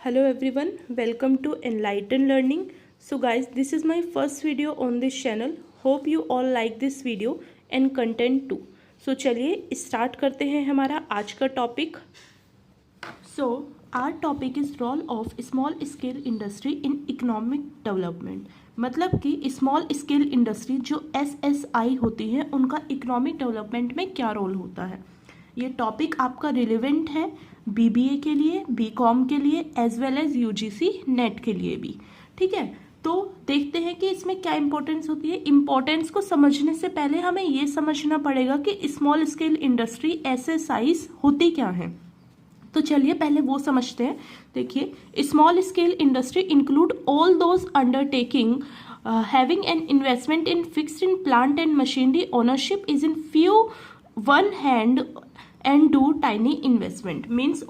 Hello everyone, welcome to Enlighten Learning. So guys, this is my first video on this channel. Hope you all like this video and content too. So चलिए start करते हैं हमारा आज का topic. So our topic is role of small scale industry in economic development. मतलब कि small scale industry जो SSI होती है उनका इकोनॉमिक डेवलपमेंट में क्या रोल होता है. ये टॉपिक आपका रिलेवेंट है BBA के लिए, BCom के लिए as well as UGC net के लिए भी. ठीक है, तो देखते हैं कि इसमें क्या इंपॉर्टेंस होती है. इंपॉर्टेंस को समझने से पहले हमें ये समझना पड़ेगा कि स्मॉल स्केल इंडस्ट्री SSIs होती क्या है. तो चलिए पहले वो समझते हैं. देखिए, small scale industry include all those undertaking having an investment in fixed in plant and machinery ownership is in few one hand and do tiny investment. Means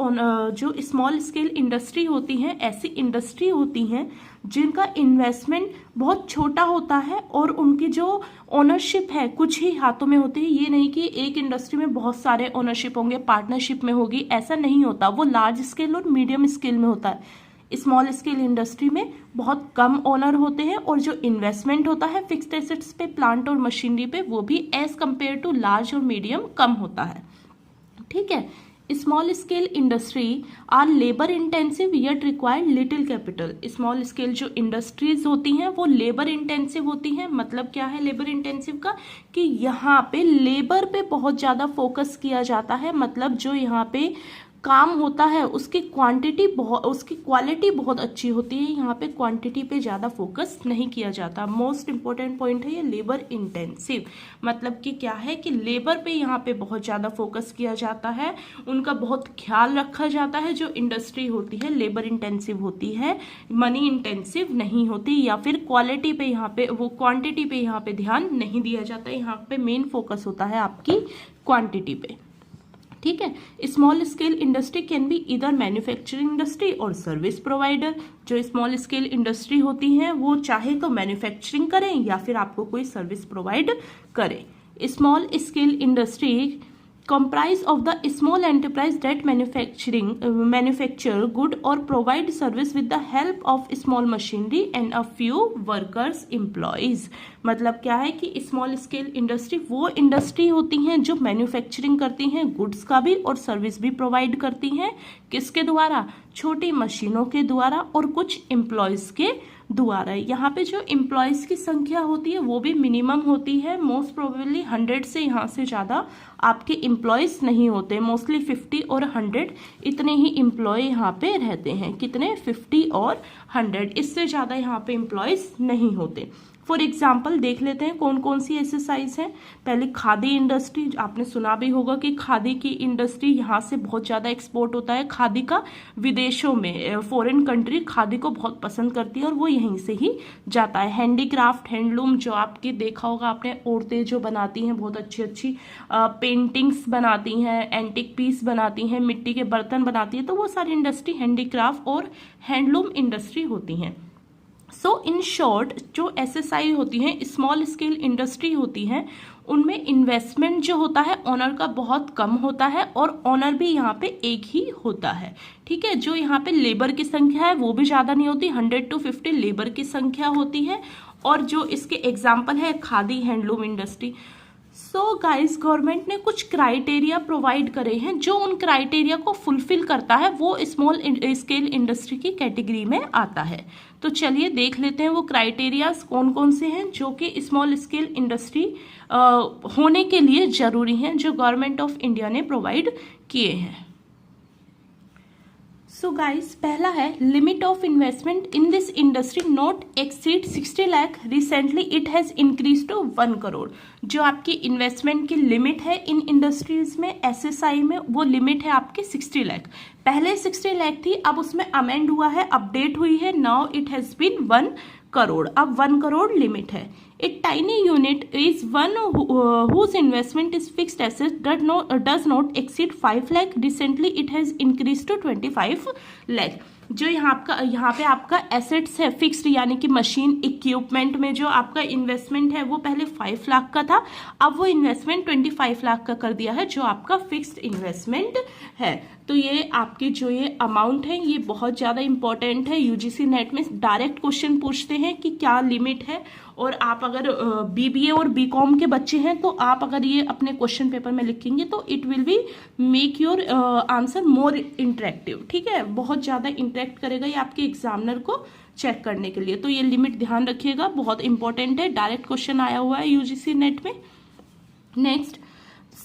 जो स्मॉल स्केल इंडस्ट्री होती हैं ऐसी इंडस्ट्री होती हैं जिनका investment बहुत छोटा होता है और उनकी जो ओनरशिप है कुछ ही हाथों में होती है. ये नहीं कि एक इंडस्ट्री में बहुत सारे ओनरशिप होंगे, पार्टनरशिप में होगी, ऐसा नहीं होता. वो लार्ज स्केल और मीडियम स्केल में होता है. स्मॉल स्केल इंडस्ट्री में बहुत कम ओनर होते हैं और जो इन्वेस्टमेंट होता है फिक्स्ड एसेट्स पे, प्लांट और मशीनरी पे, वो भी एज कंपेयर टू लार्ज और मीडियम कम होता है. ठीक है, small scale industry are labour intensive yet required little capital. Small scale जो इंडस्ट्रीज होती हैं वो लेबर इंटेंसिव होती हैं. मतलब क्या है लेबर इंटेंसिव का, कि यहाँ पे लेबर पे बहुत ज़्यादा फोकस किया जाता है. मतलब जो यहाँ पे काम होता है उसकी क्वालिटी बहुत अच्छी होती है. यहाँ पे क्वांटिटी पे ज़्यादा फोकस नहीं किया जाता. मोस्ट इंपॉर्टेंट पॉइंट है ये लेबर इंटेंसिव. मतलब कि क्या है कि लेबर पे यहाँ पे बहुत ज़्यादा फोकस किया जाता है, उनका बहुत ख्याल रखा जाता है. जो इंडस्ट्री होती है लेबर इंटेंसिव होती है, मनी इंटेंसिव नहीं होती. या फिर क्वालिटी पे यहाँ पे, वो क्वांटिटी पे यहाँ पे ध्यान नहीं दिया जाता. यहाँ पे मेन फोकस होता है आपकी क्वांटिटी पे. ठीक है, small scale industry can be इधर मैन्युफैक्चरिंग इंडस्ट्री और सर्विस प्रोवाइडर. जो स्मॉल स्केल इंडस्ट्री होती हैं वो चाहे तो मैन्युफैक्चरिंग करें या फिर आपको कोई सर्विस प्रोवाइड करें. Small scale industry comprise of the small enterprise that manufacture good or provide service with the help of small machinery and a few workers employees. मतलब क्या है कि स्मॉल स्केल इंडस्ट्री वो इंडस्ट्री होती हैं जो manufacturing करती हैं गुड्स का भी और सर्विस भी प्रोवाइड करती हैं. किसके द्वारा? छोटी मशीनों के द्वारा और कुछ एम्प्लॉयज के द्वारा. यहाँ पे जो एम्प्लॉयज की संख्या होती है वो भी मिनिमम होती है. मोस्ट प्रोबेबली 100 से यहाँ से ज़्यादा आपके एम्प्लॉयज नहीं होते. मोस्टली 50 और 100 इतने ही एम्प्लॉय यहाँ पे रहते हैं. कितने? 50 और 100. इससे ज़्यादा यहाँ पे एम्प्लॉयज नहीं होते. फॉर एग्जाम्पल देख लेते हैं कौन कौन सी एक्सरसाइज हैं. पहले खादी इंडस्ट्री, आपने सुना भी होगा कि खादी की इंडस्ट्री यहाँ से बहुत ज़्यादा एक्सपोर्ट होता है. खादी का विदेशों में, फॉरेन कंट्री खादी को बहुत पसंद करती है और वो यहीं से ही जाता है. हैंडीक्राफ्ट, हैंडलूम, जो आपकी देखा होगा आपने, औरतें जो बनाती हैं बहुत अच्छी अच्छी पेंटिंग्स बनाती हैं, एंटिक पीस बनाती हैं, मिट्टी के बर्तन बनाती हैं, तो वो सारी इंडस्ट्री हैंडीक्राफ्ट और हैंडलूम इंडस्ट्री होती हैं. सो इन शॉर्ट जो SSI होती हैं, स्मॉल स्केल इंडस्ट्री होती हैं, उनमें इन्वेस्टमेंट जो होता है ऑनर का बहुत कम होता है और ऑनर भी यहाँ पे एक ही होता है. ठीक है, जो यहाँ पे लेबर की संख्या है वो भी ज़्यादा नहीं होती. 100 to 50 लेबर की संख्या होती है. और जो इसके एग्जाम्पल है khadi, handloom industry. So guys, government ने कुछ क्राइटेरिया प्रोवाइड करे हैं. जो उन क्राइटेरिया को फुलफिल करता है वो स्मॉल स्केल इंडस्ट्री की कैटेगरी में आता है. तो चलिए देख लेते हैं वो क्राइटेरियाज कौन कौन से हैं जो कि स्मॉल स्केल इंडस्ट्री होने के लिए ज़रूरी हैं, जो गवर्नमेंट ऑफ इंडिया ने प्रोवाइड किए हैं. सो गाइस, पहला है limit of investment in this industry not exceed 60 lakh. Recently it has increase to 1 crore. जो आपकी इन्वेस्टमेंट की लिमिट है इन इंडस्ट्रीज में, SSI में, वो लिमिट है आपकी 60 लाख. पहले 60 लाख थी, अब उसमें अमेंड हुआ है, अपडेट हुई है. Now it has been 1 crore. अब 1 करोड़ लिमिट है. A tiny unit is one whose investment is fixed asset does not exceed 5 lakh. Recently it has increased to 25 lakh. जो यहाँ पे आपका एसेट्स है फिक्स्ड, यानी कि मशीन इक्विपमेंट में जो आपका इन्वेस्टमेंट है वो पहले 5 लाख का था, अब वो इन्वेस्टमेंट 25 लाख का कर दिया है जो आपका फिक्स्ड इन्वेस्टमेंट है। तो ये आपकी जो ये अमाउंट है ये बहुत ज़्यादा इंपॉर्टेंट है। यूजीसी नेट में डायरेक्ट क्वेश्चन पूछते हैं कि क्या लिमिट है, और आप अगर बीबीए और बीकॉम के बच्चे हैं तो आप अगर ये अपने क्वेश्चन पेपर में लिखेंगे तो it will be make your answer more interactive. ठीक है, बहुत ज़्यादा इंटरेक्ट करेगा ये आपके एग्जामिनर को चेक करने के लिए। तो ये लिमिट ध्यान रखिएगा, बहुत इंपॉर्टेंट है, डायरेक्ट क्वेश्चन आया हुआ है यूजीसी नेट में। नेक्स्ट,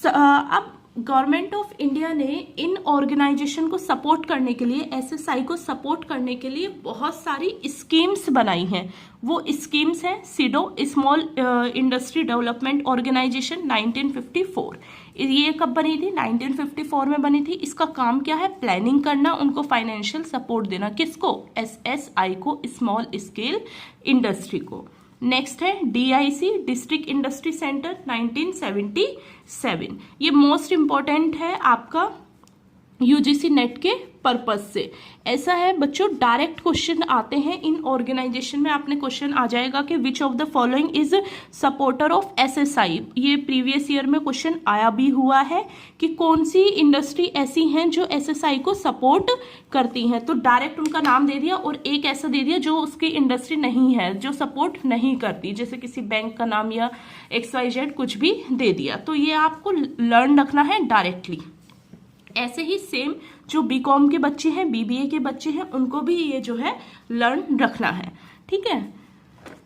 अब गवर्नमेंट ऑफ इंडिया ने इन ऑर्गेनाइजेशन को सपोर्ट करने के लिए, एसएसआई को सपोर्ट करने के लिए बहुत सारी स्कीम्स बनाई हैं। वो स्कीम्स हैं SIDO, small industry development organisation, 1954। ये कब बनी थी? 1954 में बनी थी। इसका काम क्या है? प्लानिंग करना, उनको फाइनेंशियल सपोर्ट देना। किसको? एसएसआई को, स्मॉल स्केल इंडस्ट्री को। नेक्स्ट है डीआईसी, डिस्ट्रिक्ट इंडस्ट्री सेंटर, 1977। ये मोस्ट इंपॉर्टेंट है आपका यूजीसी नेट के पर्पज से। ऐसा है बच्चों, डायरेक्ट क्वेश्चन आते हैं इन ऑर्गेनाइजेशन में। आपने क्वेश्चन आ जाएगा कि which of the following is supporter of SSI. ये प्रीवियस ईयर में क्वेश्चन आया भी हुआ है कि कौन सी इंडस्ट्री ऐसी हैं जो एसएसआई को सपोर्ट करती हैं। तो डायरेक्ट उनका नाम दे दिया, और एक ऐसा दे दिया जो उसकी इंडस्ट्री नहीं है, जो सपोर्ट नहीं करती, जैसे किसी बैंक का नाम या XYZ कुछ भी दे दिया। तो ये आपको लर्न रखना है डायरेक्टली। ऐसे ही सेम जो बीकॉम के बच्चे हैं, बीबीए के बच्चे हैं, उनको भी ये जो है लर्न रखना है। ठीक है,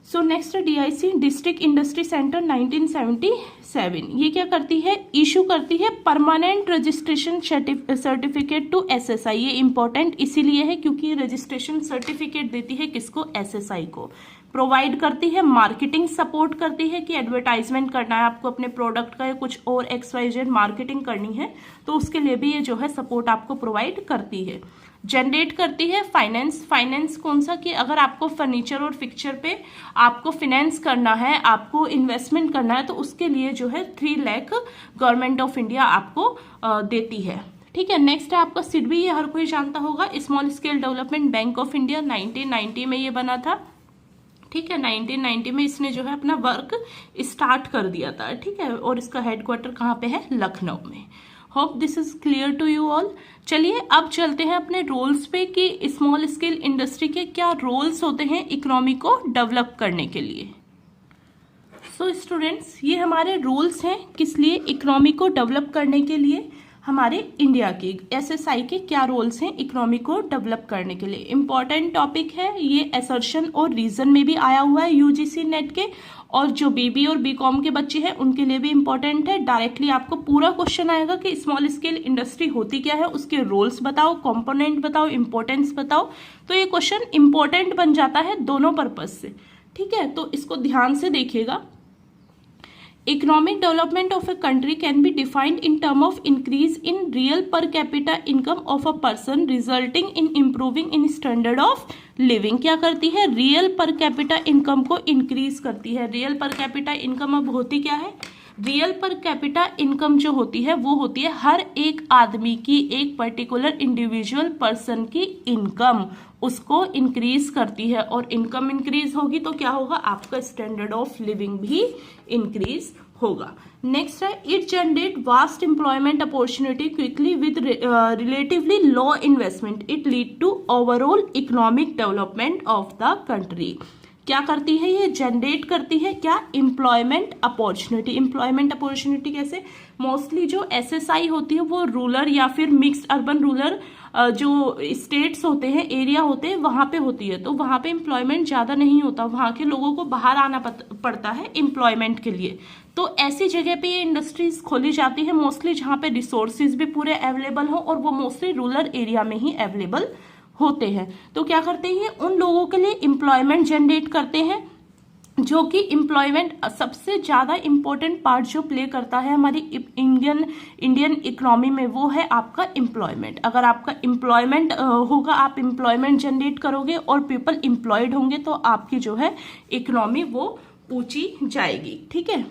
so next DIC, district industry centre, 1977। ये क्या करती है? इशू करती है permanent registration certificate to SSI. ये इंपॉर्टेंट इसीलिए है क्योंकि रजिस्ट्रेशन सर्टिफिकेट देती है किसको? एसएसआई को। प्रोवाइड करती है मार्केटिंग सपोर्ट करती है कि एडवर्टाइजमेंट करना है आपको अपने प्रोडक्ट का या कुछ और XYZ मार्केटिंग करनी है तो उसके लिए भी ये जो है सपोर्ट आपको प्रोवाइड करती है। जनरेट करती है फाइनेंस। फाइनेंस कौन सा? कि अगर आपको फर्नीचर और फिक्चर पे आपको फाइनेंस करना है, आपको इन्वेस्टमेंट करना है, तो उसके लिए जो है 3 लाख गवर्नमेंट ऑफ इंडिया आपको देती है। ठीक है, नेक्स्ट है आपका सिडबी, ये हर कोई जानता होगा, small scale development bank of India, 1990 में ये बना था। ठीक है, 1990 में इसने जो है अपना वर्क स्टार्ट कर दिया था। ठीक है, और इसका हेडक्वार्टर कहाँ पे है? लखनऊ में। Hope this is clear to you all. चलिए अब चलते हैं अपने रोल्स पे कि स्मॉल स्केल इंडस्ट्री के क्या रोल्स होते हैं इकोनॉमी को डेवलप करने के लिए। सो स्टूडेंट्स, ये हमारे रूल्स हैं किस लिए? इकोनॉमी को डेवलप करने के लिए। हमारे इंडिया की एसएसआई के क्या रोल्स हैं इकोनॉमी को डेवलप करने के लिए। इंपॉर्टेंट टॉपिक है ये, असर्शन और रीजन में भी आया हुआ है यूजीसी नेट के, और जो बीबी और बीकॉम के बच्चे हैं उनके लिए भी इंपॉर्टेंट है। डायरेक्टली आपको पूरा क्वेश्चन आएगा कि स्मॉल स्केल इंडस्ट्री होती क्या है, उसके रोल्स बताओ, कंपोनेंट बताओ, इंपॉर्टेंस बताओ। तो ये क्वेश्चन इंपॉर्टेंट बन जाता है दोनों पर्पज से। ठीक है, तो इसको ध्यान से देखिएगा। Economic development of a country can be defined in terms of increase in real per capita income of a person resulting in improving in standard of living। क्या करती है? रियल पर कैपिटा इनकम को increase करती है। Real per capita income अब होती क्या है? रियल पर कैपिटा इनकम जो होती है वो होती है हर एक आदमी की, एक पर्टिकुलर इंडिविजुअल पर्सन की इनकम, उसको इंक्रीज करती है। और इनकम इंक्रीज होगी तो क्या होगा? आपका स्टैंडर्ड ऑफ लिविंग भी इंक्रीज होगा। नेक्स्ट है, it generate vast employment opportunity quickly with relatively low investment. It lead to overall economic development of the country. क्या करती है? ये जनरेट करती है क्या? Employment opportunity. एम्प्लॉयमेंट अपॉर्चुनिटी कैसे? मोस्टली जो एसएसआई होती है वो रूरल या फिर मिक्स्ड अर्बन रूरल जो स्टेट्स होते हैं, एरिया होते हैं, वहां पे होती है। तो वहां पे एम्प्लॉयमेंट ज्यादा नहीं होता, वहां के लोगों को बाहर आना पड़ता है एम्प्लॉयमेंट के लिए। तो ऐसी जगह पे ये इंडस्ट्रीज खोली जाती है मोस्टली जहाँ पे रिसोर्सेज भी पूरे अवेलेबल हो, और वो मोस्टली रूरल एरिया में ही अवेलेबल होते हैं। तो क्या करते हैं? उन लोगों के लिए एम्प्लॉयमेंट जनरेट करते हैं, जो कि एम्प्लॉयमेंट सबसे ज्यादा इंपॉर्टेंट पार्ट जो प्ले करता है हमारी इंडियन इकोनॉमी में, वो है आपका एम्प्लॉयमेंट। अगर आपका एम्प्लॉयमेंट होगा, आप एम्प्लॉयमेंट जनरेट करोगे और पीपल एम्प्लॉयड होंगे, तो आपकी जो है इकोनॉमी वो ऊंची जाएगी। ठीक है,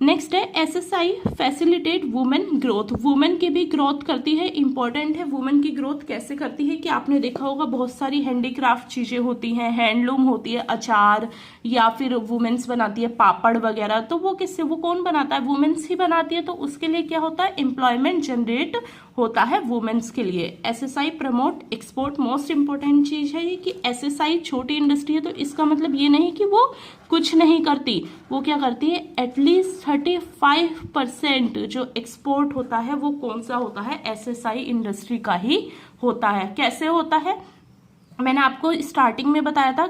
नेक्स्ट है SSI facilitate women growth. Women की भी ग्रोथ करती है, इंपॉर्टेंट है। वुमेन की ग्रोथ कैसे करती है कि आपने देखा होगा बहुत सारी हैंडीक्राफ्ट चीजें होती हैं, हैंडलूम होती है, अचार, या फिर वुमेन्स बनाती है पापड़ वगैरह, तो वो किससे, वो कौन बनाता है, वुमेन्स ही बनाती है। तो उसके लिए क्या होता है, एम्प्लॉयमेंट जनरेट होता है वुमेन्स के लिए। SSI promote export, most important चीज है ये कि एसएसआई छोटी इंडस्ट्री है, तो इसका मतलब ये नहीं कि वो कुछ नहीं करती, वो क्या करती है, एटलीस्ट 35% जो एक्सपोर्ट होता है वो कौन सा होता है, एसएसआई इंडस्ट्री का ही होता है। कैसे होता है, मैंने आपको स्टार्टिंग में बताया था,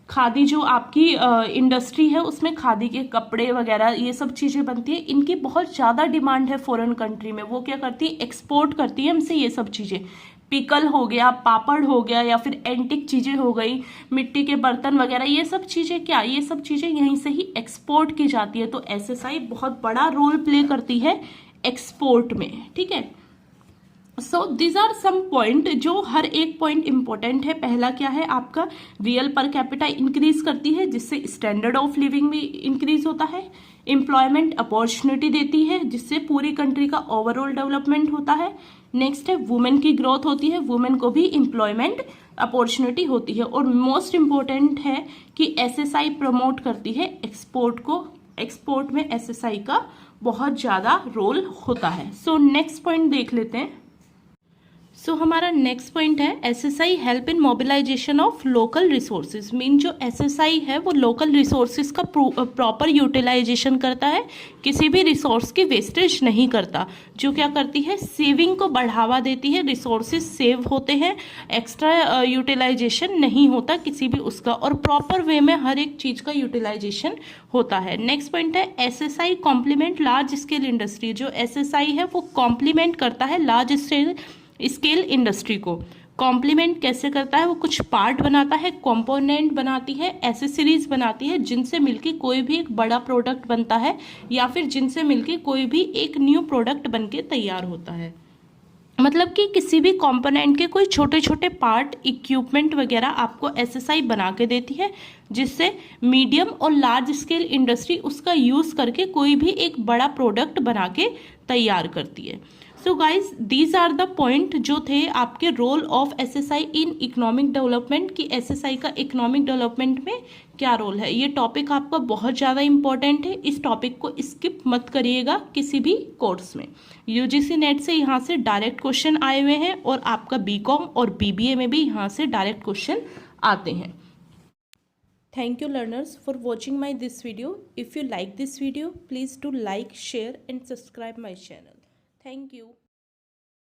खादी जो आपकी इंडस्ट्री है उसमें खादी के कपड़े वगैरह ये सब चीजें बनती है, इनकी बहुत ज्यादा डिमांड है फॉरेन कंट्री में। वो क्या करती है, एक्सपोर्ट करती है हमसे ये सब चीजें, पिकल हो गया, पापड़ हो गया, या फिर एंटिक चीजें हो गई, मिट्टी के बर्तन वगैरह, ये सब चीजें क्या, ये सब चीजें यहीं से ही एक्सपोर्ट की जाती है। तो एसएसआई बहुत बड़ा रोल प्ले करती है एक्सपोर्ट में। ठीक है, so this are some point, जो हर एक पॉइंट इंपॉर्टेंट है। पहला क्या है आपका, रियल पर कैपिटा इंक्रीज करती है जिससे स्टैंडर्ड ऑफ लिविंग भी इंक्रीज होता है। एम्प्लॉयमेंट अपॉर्चुनिटी देती है जिससे पूरी कंट्री का ओवरऑल डेवलपमेंट होता है। नेक्स्ट है वुमेन की ग्रोथ होती है, वुमेन को भी एम्प्लॉयमेंट अपॉर्चुनिटी होती है। और मोस्ट इंपॉर्टेंट है कि एसएसआई प्रमोट करती है एक्सपोर्ट को, एक्सपोर्ट में एसएसआई का बहुत ज्यादा रोल होता है। सो नेक्स्ट पॉइंट देख लेते हैं। सो हमारा नेक्स्ट पॉइंट है SSI help in mobilisation of local resources. Mean जो एसएसआई है वो लोकल रिसोर्सेज का प्रॉपर यूटिलाइजेशन करता है, किसी भी रिसोर्स की वेस्टेज नहीं करता। जो क्या करती है, सेविंग को बढ़ावा देती है, रिसोर्सेज सेव होते हैं, एक्स्ट्रा यूटिलाइजेशन नहीं होता किसी भी उसका, और प्रॉपर वे में हर एक चीज का यूटिलाइजेशन होता है। नेक्स्ट पॉइंट है SSI complement large scale industry. जो एसएसआई है वो कॉम्प्लीमेंट करता है लार्ज स्केल इंडस्ट्री को। कॉम्प्लीमेंट कैसे करता है, वो कुछ पार्ट बनाता है, कंपोनेंट बनाती है, एसेसरीज बनाती है, जिनसे मिलके कोई भी एक बड़ा प्रोडक्ट बनता है, या फिर जिनसे मिलके कोई भी एक न्यू प्रोडक्ट बनके तैयार होता है। मतलब कि किसी भी कंपोनेंट के कोई छोटे छोटे पार्ट, इक्विपमेंट वगैरह आपको एसएसआई बना के देती है, जिससे मीडियम और लार्ज स्केल इंडस्ट्री उसका यूज करके कोई भी एक बड़ा प्रोडक्ट बना के तैयार करती है। So guys these are the point जो थे आपके role of SSI in economic development, कि एसएसआई का इकोनॉमिक डेवलपमेंट में क्या रोल है। ये टॉपिक आपका बहुत ज़्यादा इंपॉर्टेंट है, इस टॉपिक को स्किप मत करिएगा किसी भी कोर्स में। यूजीसी नेट से यहाँ से डायरेक्ट क्वेश्चन आए हुए हैं, और आपका बीकॉम और बीबीए में भी यहाँ से डायरेक्ट क्वेश्चन आते हैं। Thank you learners for watching my this video. If you like this video, please do like, share and subscribe my channel. Thank you.